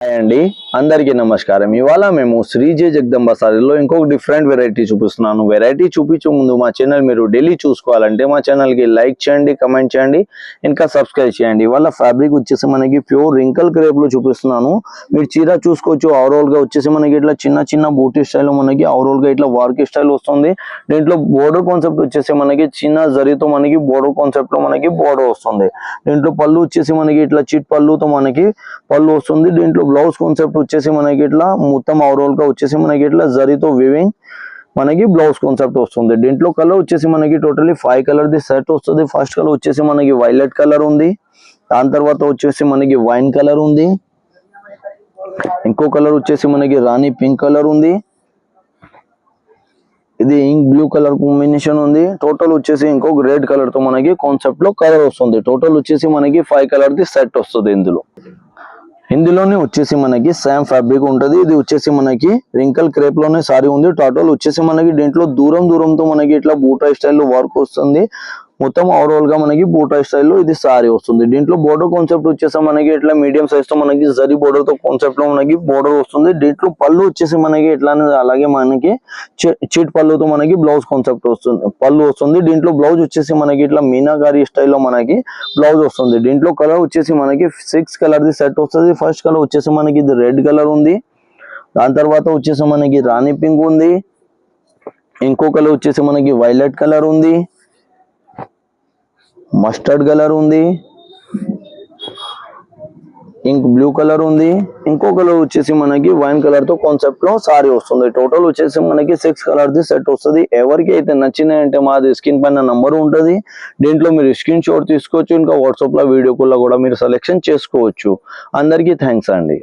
Hi అండి, అందరికీ నమస్కారం. ఇవాళ మేము శ్రీ జే జగదంబ సారీలో ఇంకొక డిఫరెంట్ వెరైటీ చూపిస్తున్నాను. వెరైటీ చూపించే ముందు మా ఛానల్ మీరు డైలీ చూసుకోవాలంటే మా ఛానల్కి లైక్ చేయండి, కమెంట్ చేయండి, ఇంకా సబ్స్క్రైబ్ చేయండి. ఇవాళ ఫ్యాబ్రిక్ వచ్చేసి మనకి ప్యూర్ రింకల్ క్రేప్లో చూపిస్తున్నాను. మీరు చీర చూసుకోవచ్చు. ఓవరాల్గా వచ్చేసి మనకి ఇట్లా చిన్న చిన్న బూటీ స్టైల్లో మనకి ఓవరాల్గా ఇట్లా వర్క్ స్టైల్ వస్తుంది. దీంట్లో బోర్డర్ కాన్సెప్ట్ వచ్చేసి మనకి చిన్న జరీతో మనకి బోర్డర్ కాన్సెప్ట్లో మనకి బోర్డర్ వస్తుంది. దీంట్లో పళ్ళు వచ్చేసి మనకి ఇట్లా చిట్ పళ్ళుతో మనకి పళ్ళు వస్తుంది. దీంట్లో బ్లౌజ్ కాన్సెప్ట్ వచ్చేసి మనకి ఇట్లా మొత్తం ఓవరాల్ గా వచ్చేసి మనకి ఇట్లా జరీతో వీవింగ్ మనకి బ్లౌజ్ కాన్సెప్ట్ వస్తుంది. దీంట్లో కలర్ వచ్చేసి మనకి టోటలీ 5 కలర్ ది సెట్ వస్తుంది. ఫస్ట్ కలర్ వచ్చేసి మనకి వైలెట్ కలర్ ఉంది. దాని తర్వాత వచ్చేసి మనకి వైన్ కలర్ ఉంది. ఇంకో కలర్ వచ్చేసి మనకి రాణి పింక్ కలర్ ఉంది. ఇది ఇంక్ బ్లూ కలర్ కాంబినేషన్ ఉంది. టోటల్ వచ్చేసి ఇంకొక రెడ్ కలర్ తో మనకి కాన్సెప్ట్ లో కలర్ వస్తుంది. టోటల్ వచ్చేసి మనకి 5 కలర్ ది సెట్ వస్తుంది. ఇందులోనే వచ్చేసి మనకి సేమ్ ఫ్యాబ్రిక్ ఉంటది. ఇది వచ్చేసి మనకి రింకల్ క్రేప్ లోనే సారీ ఉంది. టోటల్ వచ్చేసి మనకి దీంట్లో దూరంతో మనకి ఇట్లా బూటా స్టైల్లో వర్క్ వస్తుంది. మొత్తం ఓవరాల్ గా మనకి బూటా స్టైల్లో ఇది సారీ వస్తుంది. దీంట్లో బోర్డర్ కాన్సెప్ట్ వచ్చేసి మనకి ఇట్లా మీడియం సైజ్ తో మనకి జరీ బోర్డర్ తో కాన్సెప్ట్ లో మనకి బోర్డర్ వస్తుంది. దీంట్లో పళ్ళు వచ్చేసి మనకి ఇట్లానే అలాగే మనకి చిట్ పళ్ళుతో మనకి బ్లౌజ్ కాన్సెప్ట్ వస్తుంది, పళ్ళు వస్తుంది. దీంట్లో బ్లౌజ్ వచ్చేసి మనకి ఇట్లా మీనాకారి స్టైల్లో మనకి బ్లౌజ్ వస్తుంది. దీంట్లో కలర్ వచ్చేసి మనకి 6 కలర్ ది సెట్ వస్తుంది. ఫస్ట్ కలర్ వచ్చేసి మనకి ఇది రెడ్ కలర్ ఉంది. దాని తర్వాత వచ్చేసి మనకి రాణి పింక్ ఉంది. ఇంకో కలర్ వచ్చేసి మనకి వైలెట్ కలర్ ఉంది, మస్టర్డ్ కలర్ ఉంది, ఇంక్ బ్లూ కలర్ ఉంది. ఇంకో కలర్ వచ్చేసి మనకి వైన్ కలర్ తో కాన్సెప్ట్ లో సారీ వస్తుంది. టోటల్ వచ్చేసి మనకి 6 కలర్ ది సెట్ వస్తుంది. ఎవరికి అయితే నచ్చినాయంటే మాది స్క్రీన్ పైన నంబర్ ఉంటుంది. దీంట్లో మీరు స్క్రీన్ షాట్ తీసుకోవచ్చు. ఇంకా వాట్సాప్ లో వీడియో కాల్ లో కూడా మీరు సెలెక్షన్ చేసుకోవచ్చు. అందరికీ థ్యాంక్స్ అండి.